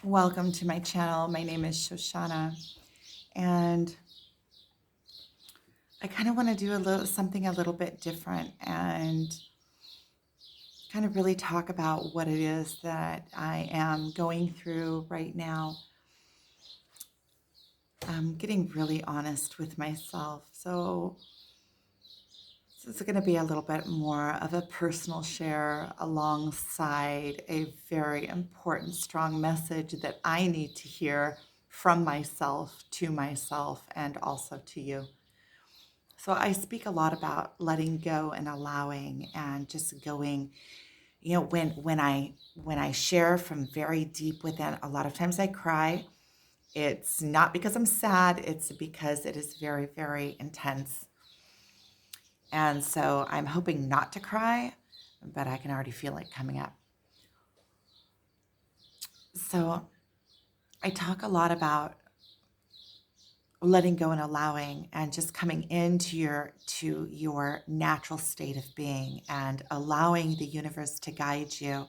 Welcome to my channel. My name is Shoshana, and I kind of want to do something a little bit different and kind of really talk about what it is that I am going through right now. I'm getting really honest with myself. So this is going to be a little bit more of a personal share alongside a very important, strong message that I need to hear from myself to myself and also to you. So I speak a lot about letting go and allowing and just going, when I share from very deep within, a lot of times I cry. It's not because I'm sad, it's because it is very, very intense. And so I'm hoping not to cry, but I can already feel it coming up. So I talk a lot about letting go and allowing and just coming into your natural state of being and allowing the universe to guide you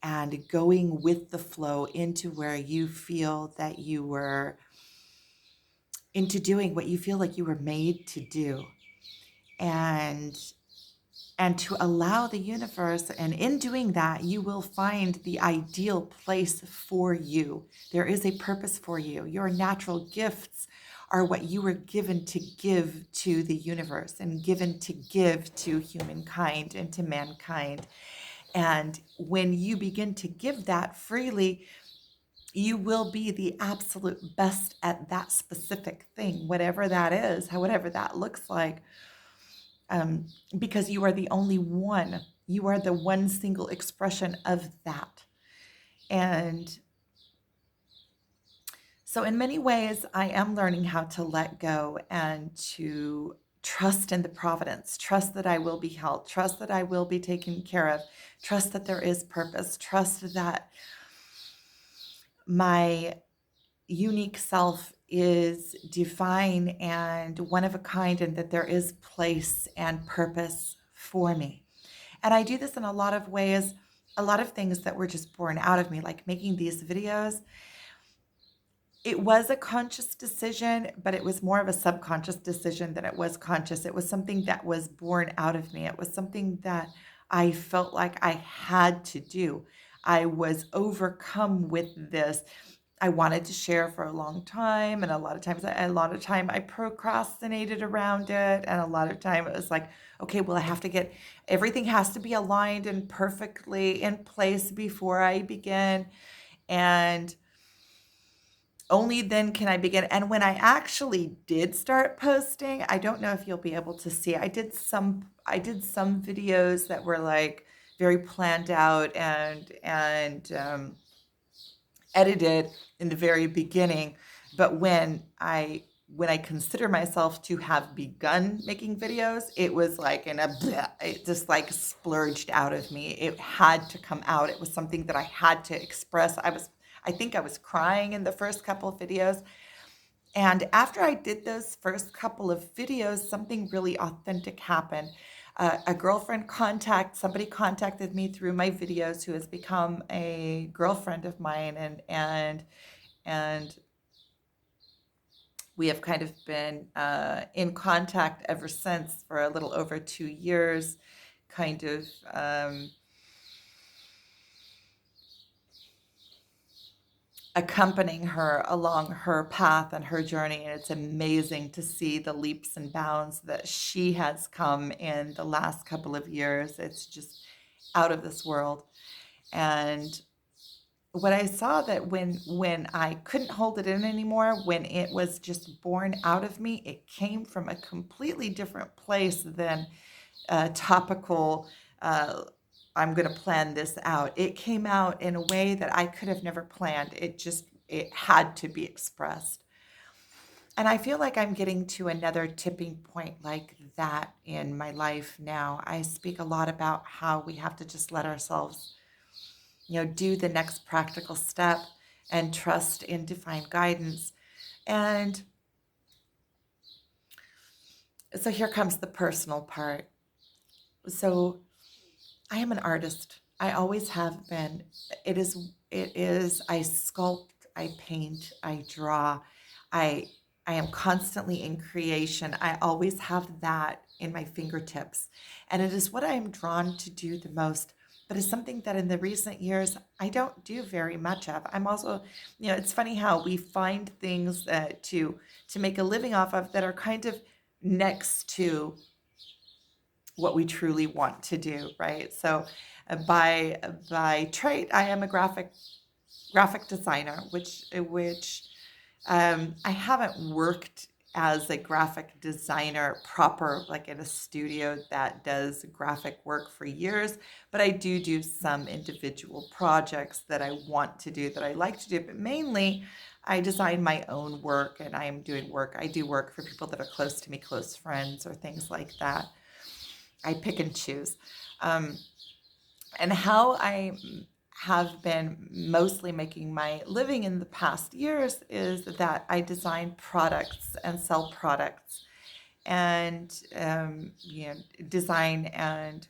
and going with the flow into where you feel that you were into doing what you feel like you were made to do, and to allow the universe, and in doing that you will find the ideal place for you. There is a purpose for you. Your natural gifts are what you were given to give to the universe and given to give to humankind and to mankind. And when you begin to give that freely, you will be the absolute best at that specific thing, whatever that is, however that looks like, um, because you are the only one. You are the one single expression of that. And so, in many ways, I am learning how to let go and to trust in the providence, trust that I will be held, trust that I will be taken care of, trust that there is purpose, trust that my unique self is divine and one of a kind, and that there is place and purpose for me. And I do this in a lot of ways, a lot of things that were just born out of me, like making these videos. It was a conscious decision, but it was more of a subconscious decision than it was conscious. It was something that was born out of me. It was something that I felt like I had to do. I was overcome with this. I wanted to share for a long time, and a lot of time I procrastinated around it, and a lot of time it was like, okay, well, I have to get everything has to be aligned and perfectly in place before I begin, and only then can I begin. And when I actually did start posting, I don't know if you'll be able to see. I did some videos that were like very planned out and edited in the very beginning. But when I consider myself to have begun making videos, it was like it just like splurged out of me. It had to come out. It was something that I had to express. I think I was crying in the first couple of videos. And after I did those first couple of videos, something really authentic happened. Somebody contacted me through my videos, who has become a girlfriend of mine, and we have kind of been in contact ever since for a little over 2 years, kind of accompanying her along her path and her journey. And it's amazing to see the leaps and bounds that she has come in the last couple of years. It's just out of this world. And what I saw, that when I couldn't hold it in anymore, when it was just born out of me, it came from a completely different place than topical, I'm going to plan this out. It came out in a way that I could have never planned. It had to be expressed. And I feel like I'm getting to another tipping point like that in my life now. I speak a lot about how we have to just let ourselves, do the next practical step and trust in divine guidance. And so here comes the personal part. So I am an artist. I always have been. It is it is, I sculpt, I paint, I draw. I I am constantly in creation. I always have that in my fingertips. And it is what I am drawn to do the most. But it's something that in the recent years I don't do very much of. I'm also, it's funny how we find things that to make a living off of that are kind of next to what we truly want to do, right? So by trade, I am a graphic designer, which I haven't worked as a graphic designer proper, like in a studio that does graphic work for years, but I do some individual projects that I want to do, that I like to do, but mainly I design my own work and I do work for people that are close to me, close friends or things like that. I pick and choose. Um, and how I have been mostly making my living in the past years is that I design products and sell products and design. And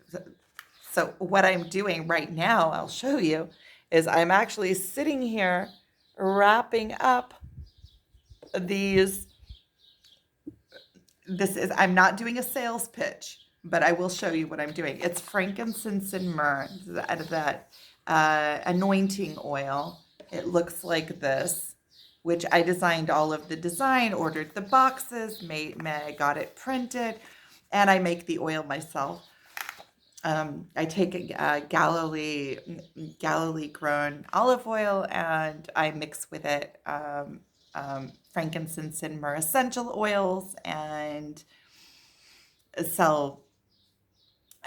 so what I'm doing right now, I'll show you, is I'm actually sitting here wrapping up these. I'm not doing a sales pitch, but I will show you what I'm doing. It's frankincense and myrrh, that anointing oil. It looks like this, which I designed all of the design, ordered the boxes, got it printed, and I make the oil myself. I take a Galilee grown olive oil and I mix with it frankincense and myrrh essential oils and sell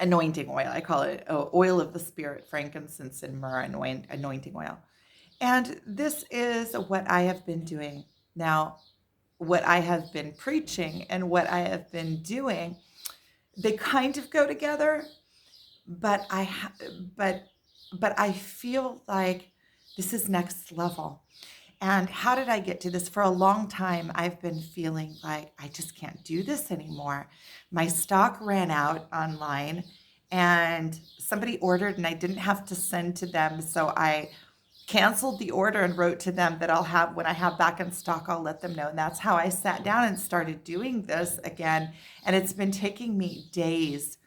anointing oil. I call it oil of the spirit, frankincense and myrrh anointing oil. And this is what I have been doing. Now, what I have been preaching and what I have been doing, they kind of go together, but but I feel like this is next level. And how did I get to this? For a long time, I've been feeling like I just can't do this anymore. My stock ran out online and somebody ordered and I didn't have to send to them. So I canceled the order and wrote to them that when I have back in stock, I'll let them know. And that's how I sat down and started doing this again. And it's been taking me days.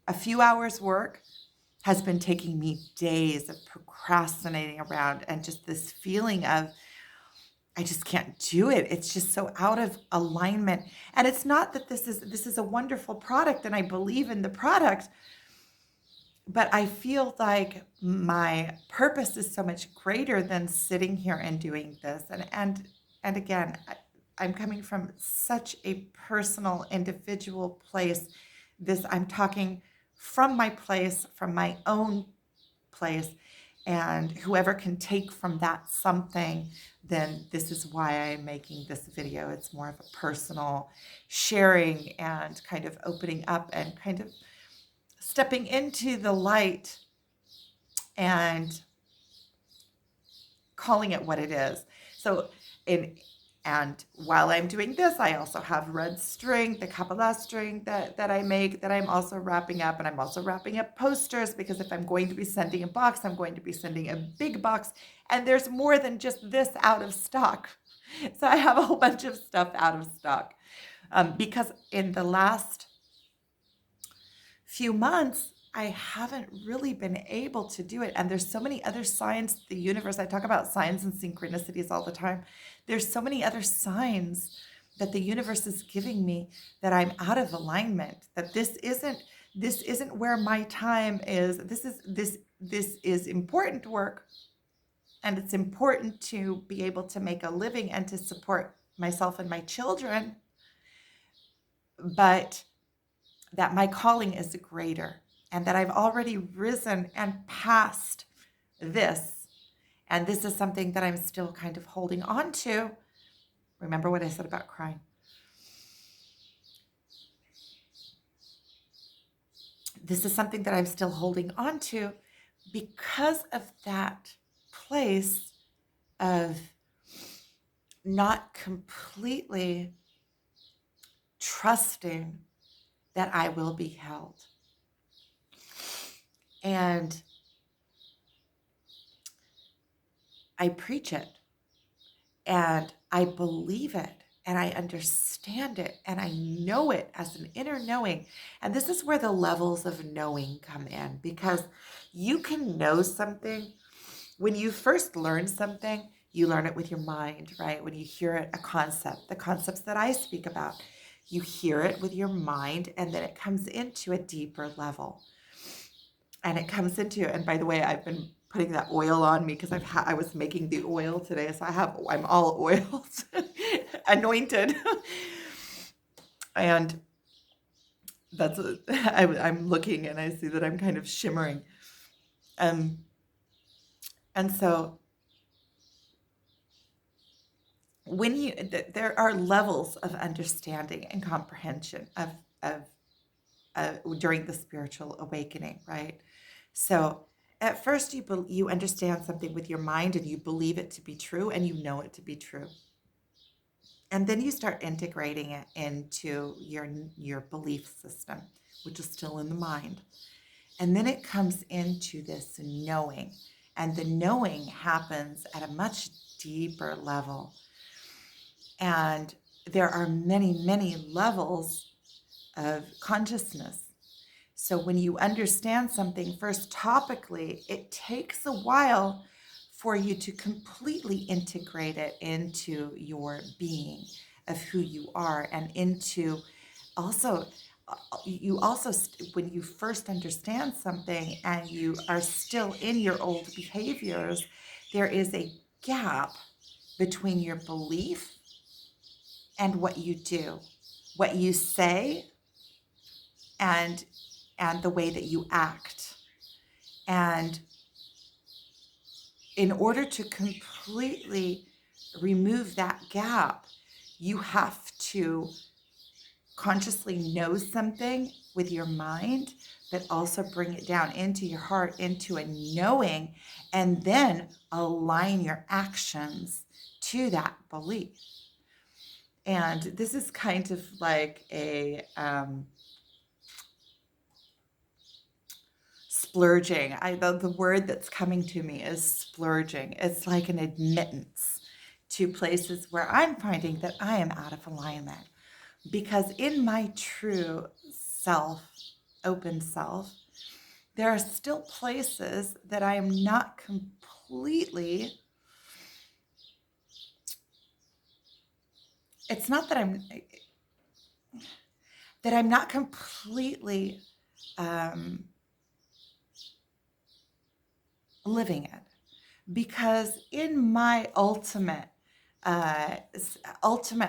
A few hours work has been taking me days of procrastinating around and just this feeling of I just can't do it. It's just so out of alignment. And it's not that this is a wonderful product and I believe in the product, but I feel like my purpose is so much greater than sitting here and doing this. And again, I'm coming from such a personal, individual place. I'm talking from my place, from my own place, and whoever can take from that something, then this is why I'm making this video. It's more of a personal sharing and kind of opening up and kind of stepping into the light and calling it what it is. So and while I'm doing this, I also have red string, the Kabbalah string that I make that I'm also wrapping up. And I'm also wrapping up posters because if I'm going to be sending a box, I'm going to be sending a big box. And there's more than just this out of stock. So I have a whole bunch of stuff out of stock because in the last few months, I haven't really been able to do it. And there's so many other signs, the universe, I talk about signs and synchronicities all the time. There's so many other signs that the universe is giving me that I'm out of alignment, that this isn't where my time is. This is important work. And it's important to be able to make a living and to support myself and my children. But that my calling is greater and that I've already risen and passed this. And this is something that I'm still kind of holding on to. Remember what I said about crying. This is something that I'm still holding on to because of that place of not completely trusting that I will be held. And I preach it and I believe it and I understand it and I know it as an inner knowing. And this is where the levels of knowing come in, because you can know something. When you first learn something, you learn it with your mind, right? When you hear it, a concept, the concepts that I speak about, you hear it with your mind and then it comes into a deeper level. And it comes into, and by the way, I've been putting that oil on me because I was making the oil today, so I'm all oiled, anointed, and I'm looking and I see that I'm kind of shimmering, um, and so there are levels of understanding and comprehension of during the spiritual awakening, right? So at first you understand something with your mind and you believe it to be true and you know it to be true. And then you start integrating it into your belief system, which is still in the mind. And then it comes into this knowing. And the knowing happens at a much deeper level. And there are many, many levels of consciousness. So when you understand something first topically, it takes a while for you to completely integrate it into your being of who you are, and into also you also when you first understand something and you are still in your old behaviors, there is a gap between your belief and what you do, what you say, and the way that you act. And in order to completely remove that gap, you have to consciously know something with your mind, but also bring it down into your heart, into a knowing, and then align your actions to that belief. And this is kind of like a splurging. The word that's coming to me is splurging. It's like an admittance to places where I'm finding that I am out of alignment. Because in my true self, open self, there are still places that I am not completely, it's not that I'm not completely living it. Because in my ultimate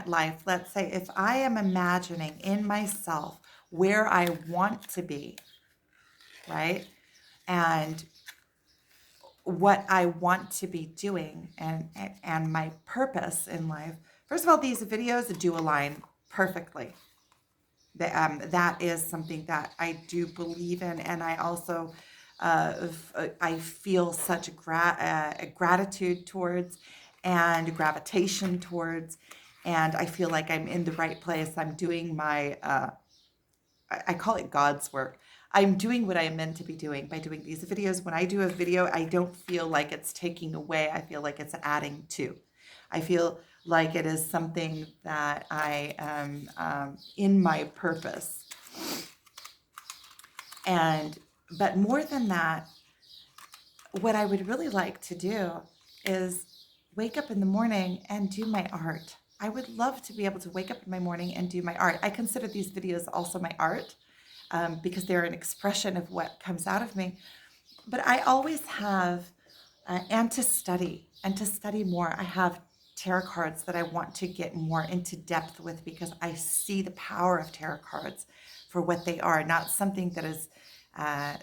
life, let's say if I am imagining in myself where I want to be, right? And what I want to be doing, and my purpose in life. First of all, these videos do align perfectly. That is something that I do believe in, and I also I feel such gratitude towards, and gravitation towards, and I feel like I'm in the right place. I'm doing my I call it God's work. I'm doing what I am meant to be doing by doing these videos. When I do a video, I don't feel like it's taking away. I feel like it's adding to. I feel like it is something that I am in my purpose. But more than that, what I would really like to do is wake up in the morning and do my art. I would love to be able to wake up in my morning and do my art. I consider these videos also my art, because they're an expression of what comes out of me. But I always have, and to study more, I have tarot cards that I want to get more into depth with, because I see the power of tarot cards for what they are, not something that is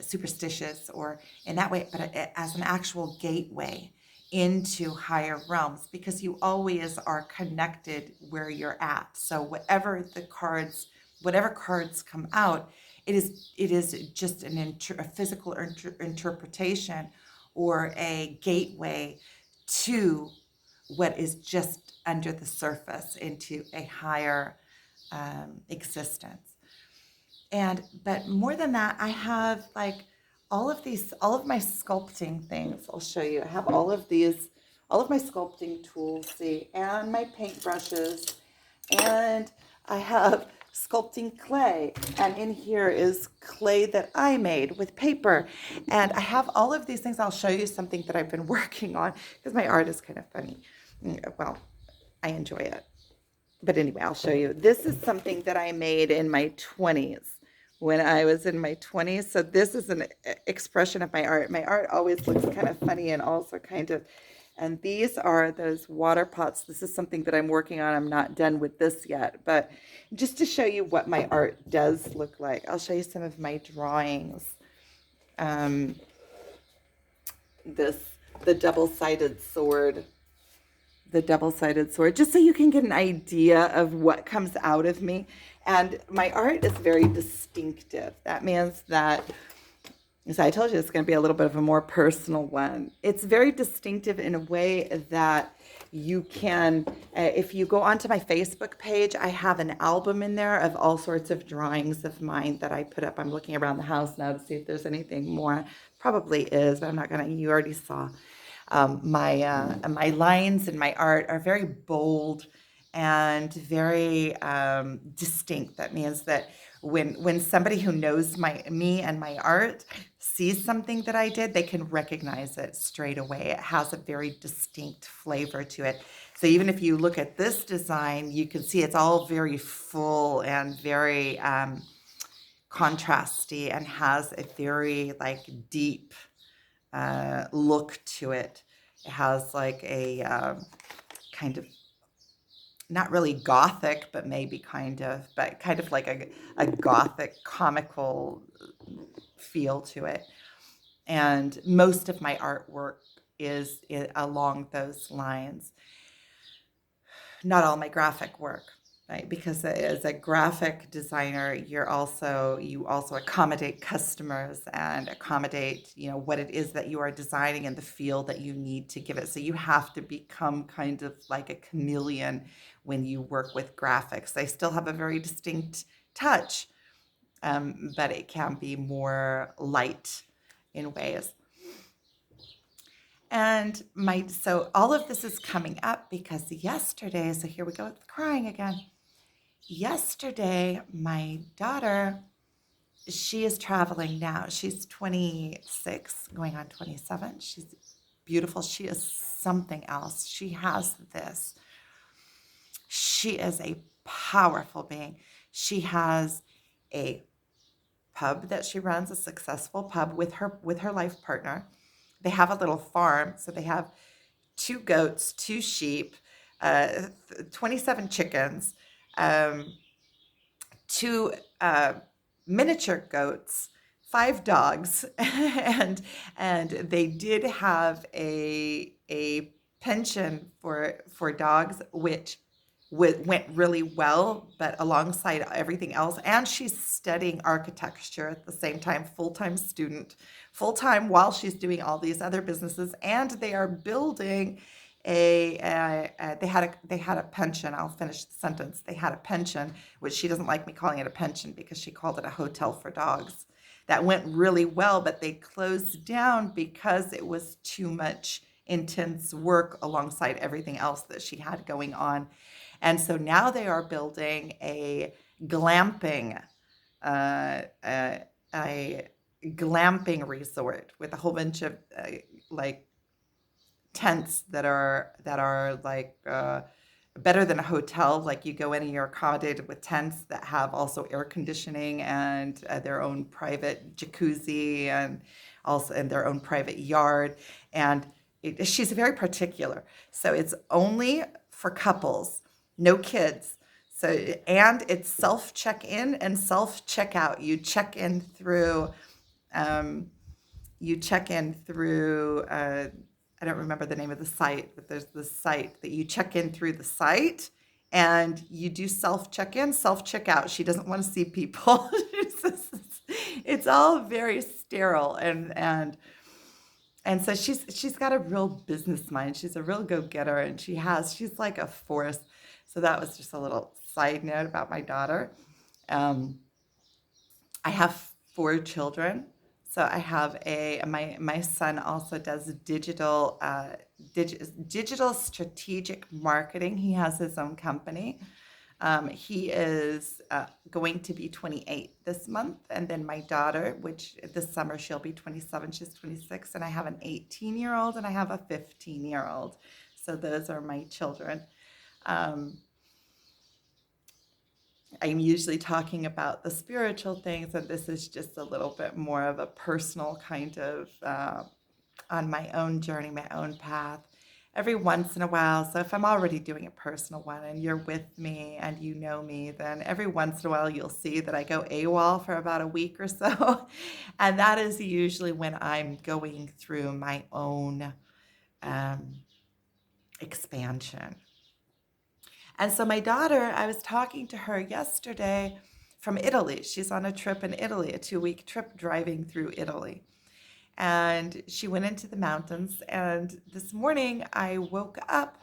superstitious or in that way, but as an actual gateway into higher realms, because you always are connected where you're at. So whatever cards come out, it is just a physical interpretation, or a gateway to what is just under the surface into a higher existence. But more than that, I have like all of my sculpting things. I'll show you. I have all of these all of my sculpting tools, see, and my paintbrushes, and I have sculpting clay, and in here is clay that I made with paper, and I have all of these things. I'll show you something that I've been working on because my art is kind of funny. Well, I enjoy it. But anyway, I'll show you. This is something that I made in my 20s when I was in my 20s. So this is an expression of my art. My art always looks kind of funny and also kind of, and these are those water pots. This is something that I'm working on. I'm not done with this yet, but just to show you what my art does look like, I'll show you some of my drawings. Um, this, the double-sided sword just so you can get an idea of what comes out of me. And my art is very distinctive. That means that, as I told you, it's going to be a little bit of a more personal one. It's very distinctive in a way that you can, if you go onto my Facebook page, I have an album in there of all sorts of drawings of mine that I put up. I'm looking around the house now to see if there's anything more. Probably is, but I'm not going to, you already saw. My lines and my art are very bold and very distinct. That means that when somebody who knows me and my art sees something that I did, they can recognize it straight away. It has a very distinct flavor to it. So even if you look at this design, you can see it's all very full and very contrasty and has a very like deep look to it. It has like a kind of not really gothic, but maybe kind of, but kind of like a gothic comical feel to it. And most of my artwork is along those lines. Not all my graphic work, right? Because as a graphic designer, you also accommodate customers and accommodate, what it is that you are designing and the feel that you need to give it. So you have to become kind of like a chameleon when you work with graphics. They still have a very distinct touch, but it can be more light in ways. And so all of this is coming up because yesterday, so here we go with crying again. Yesterday, my daughter, she is traveling now. She's 26, going on 27. She's beautiful. She is something else. She has this. She is a powerful being. She has a pub that she runs, a successful pub with her life partner. They have a little farm, so they have 2 goats, 2 sheep, 27 chickens, 2 miniature goats, 5 dogs, and they did have a pension for dogs, which went really well, but alongside everything else. And she's studying architecture at the same time, full-time student, full-time while she's doing all these other businesses. And they are building they had a pension. I'll finish the sentence. They had a pension, which she doesn't like me calling it a pension because she called it a hotel for dogs. That went really well, but they closed down because it was too much intense work alongside everything else that she had going on. And so now they are building a glamping, a glamping resort with a whole bunch of like tents that are like better than a hotel. Like you go in and you're accommodated with tents that have also air conditioning and their own private jacuzzi and also in their own private yard. And she's very particular. So it's only for couples, no kids. So, and it's self check-in and self checkout. You check in through, I don't remember the name of the site, but there's this site that you check in through the site and you do self check-in, self checkout. She doesn't want to see people. It's all very sterile and so she's got a real business mind. She's a real go-getter and she's like a force. So that was just a little side note about my daughter. I have 4 children. So I have my son also does digital digital strategic marketing. He has his own company. He is going to be 28 this month. And then my daughter, which this summer she'll be 27, she's 26. And I have an 18-year-old and I have a 15-year-old. So those are my children. Um, I'm usually talking about the spiritual things, and this is just a little bit more of a personal kind of on my own journey, my own path. Every once in a while, so if I'm already doing a personal one and you're with me and you know me, then every once in a while you'll see that I go AWOL for about a week or so. And that is usually when I'm going through my own um, expansion. And so my daughter, I was talking to her yesterday from Italy. She's on a trip in Italy, a 2-week trip driving through Italy. And she went into the mountains. And this morning I woke up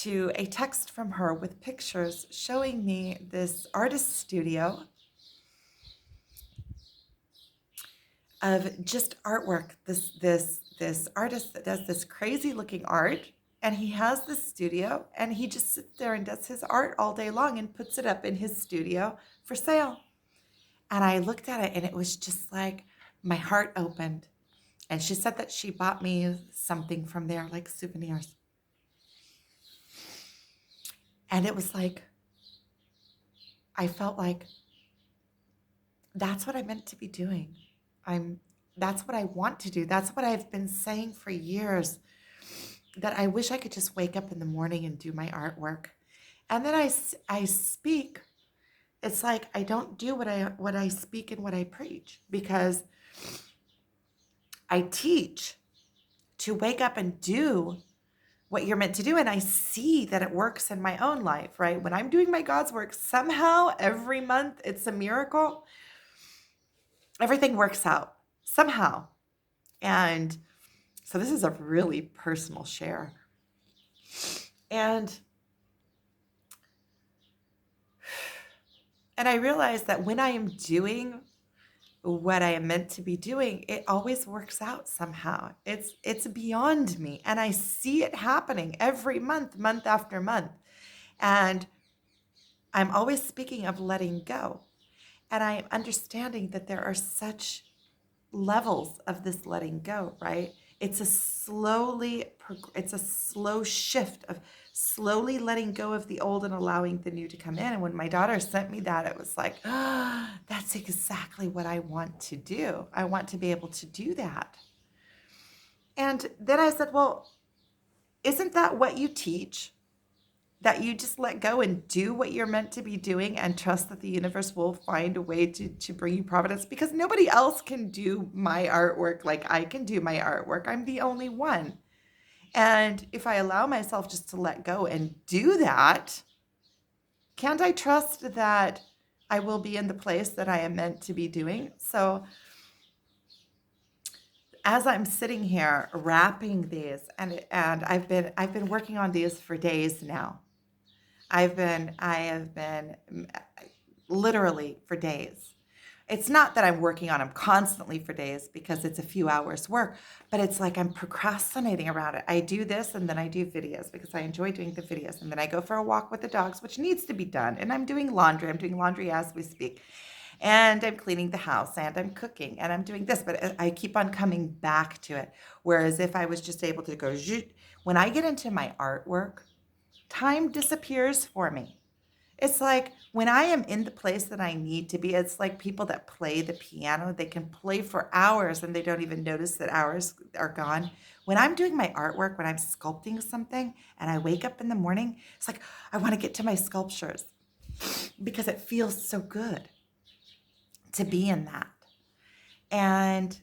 to a text from her with pictures showing me this artist studio of just artwork. This artist that does this crazy looking art, and he has this studio, and he just sits there and does his art all day long and puts it up in his studio for sale. And I looked at it, and it was just like my heart opened. And she said that she bought me something from there, like souvenirs. And it was like, I felt like that's what I meant to be doing. That's what I want to do. That's what I've been saying for years, that I wish I could just wake up in the morning and do my artwork. And then I speak. It's like I don't do what I speak and what I preach, because I teach to wake up and do what you're meant to do. And I see that it works in my own life, right? When I'm doing my God's work, somehow every month, it's a miracle. Everything works out somehow. And so this is a really personal share. And I realize that when I am doing what I am meant to be doing, it always works out somehow. It's beyond me. And I see it happening every month, month after month. And I'm always speaking of letting go. And I am understanding that there are such levels of this letting go, right? It's a slow shift of slowly letting go of the old and allowing the new to come in. And when my daughter sent me that, it was like, ah, that's exactly what I want to do. I want to be able to do that. And then I said, well, isn't that what you teach? That you just let go and do what you're meant to be doing and trust that the universe will find a way to bring you providence, because nobody else can do my artwork like I can do my artwork. I'm the only one. And if I allow myself just to let go and do that, can't I trust that I will be in the place that I am meant to be doing? So as I'm sitting here wrapping these, and I've been working on these for days now. I have been literally for days. It's not that I'm working on them constantly for days, because it's a few hours work, but it's like I'm procrastinating around it. I do this and then I do videos because I enjoy doing the videos. And then I go for a walk with the dogs, which needs to be done. And I'm doing laundry. I'm doing laundry as we speak. And I'm cleaning the house and I'm cooking and I'm doing this, but I keep on coming back to it. Whereas if I was just able to go, when I get into my artwork, time disappears for me. It's like when I am in the place that I need to be, it's like people that play the piano. They can play for hours and they don't even notice that hours are gone. When I'm doing my artwork, when I'm sculpting something and I wake up in the morning, it's like I want to get to my sculptures because it feels so good to be in that. And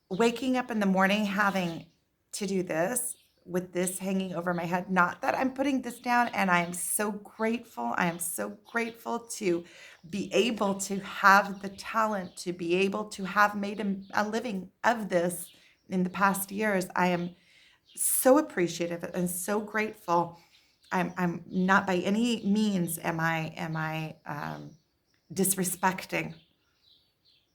waking up in the morning having to do this, with this hanging over my head, not that I'm putting this down, and I am so grateful. I am so grateful to be able to have the talent, to be able to have made a living of this in the past years. I am so appreciative and so grateful. I'm not by any means am I disrespecting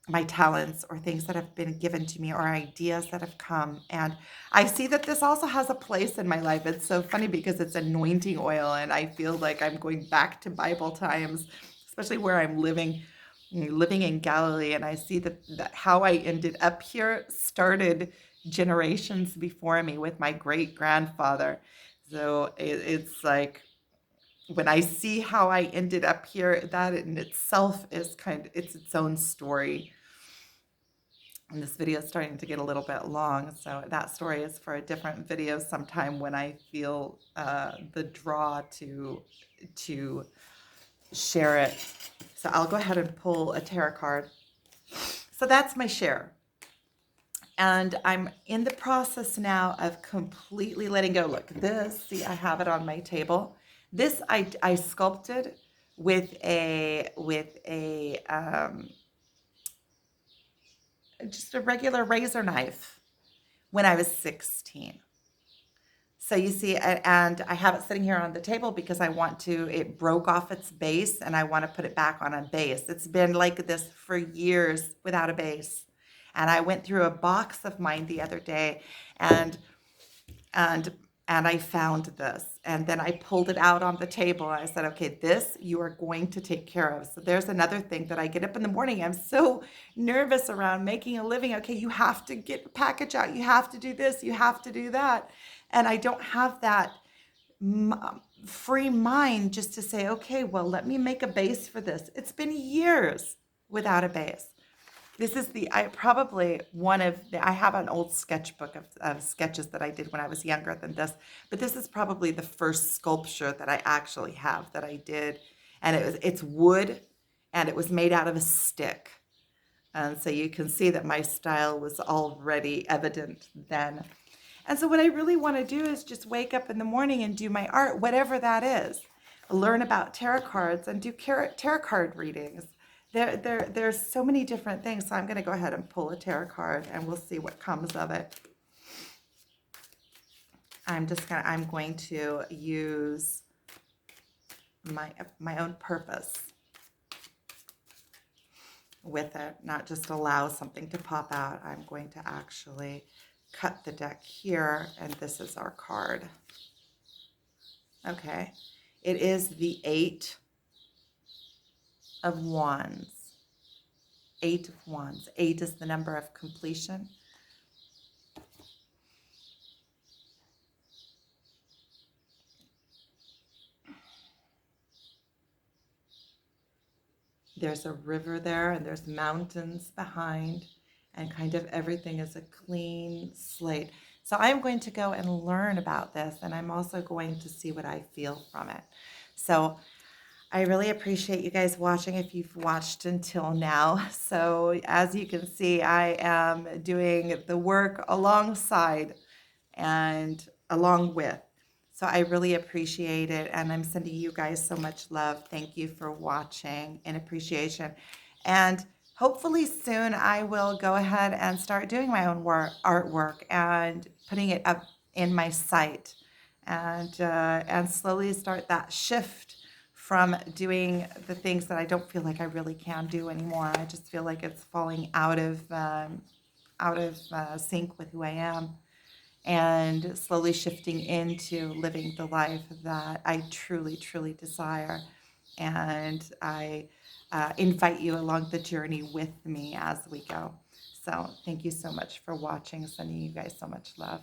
my talents or things that have been given to me or ideas that have come. And I see that this also has a place in my life. It's so funny because it's anointing oil, and I feel like I'm going back to Bible times, especially where I'm living in Galilee. And I see that how I ended up here started generations before me with my great grandfather. So it's like when I see how I ended up here, that in itself is it's its own story. And this video is starting to get a little bit long, so that story is for a different video sometime when I feel the draw to share it. So I'll go ahead and pull a tarot card. So that's my share. And I'm in the process now of completely letting go. Look, this, see, I have it on my table. This I sculpted with just a regular razor knife when I was 16. So you see, and I have it sitting here on the table because it broke off its base and I want to put it back on a base. It's been like this for years without a base. And I went through a box of mine the other day and and and I found this, and then I pulled it out on the table. I said, okay, this you are going to take care of. So there's another thing that I get up in the morning. I'm so nervous around making a living. Okay, you have to get the package out. You have to do this. You have to do that. And I don't have that free mind just to say, okay, well, let me make a base for this. It's been years without a base. This is I have an old sketchbook of sketches that I did when I was younger than this, but this is probably the first sculpture that I actually have that I did. And it's wood, and it was made out of a stick. And so you can see that my style was already evident then. And so what I really want to do is just wake up in the morning and do my art, whatever that is. Learn about tarot cards and do tarot card readings. There's so many different things. So I'm going to go ahead and pull a tarot card and we'll see what comes of it. I'm going to use my own purpose with it, not just allow something to pop out. I'm going to actually cut the deck here, and this is our card. Okay, it is the Eight of Wands. Eight of Wands. Eight is the number of completion. There's a river there, and there's mountains behind, and kind of everything is a clean slate. So I'm going to go and learn about this, and I'm also going to see what I feel from it. So I really appreciate you guys watching if you've watched until now. So as you can see, I am doing the work alongside and along with. So I really appreciate it, and I'm sending you guys so much love. Thank you for watching and appreciation. And hopefully soon I will go ahead and start doing my own artwork and putting it up in my site, and slowly start that shift from doing the things that I don't feel like I really can do anymore. I just feel like it's falling out of sync with who I am, and slowly shifting into living the life that I truly, truly desire. And I invite you along the journey with me as we go. So thank you so much for watching. Sending you guys so much love.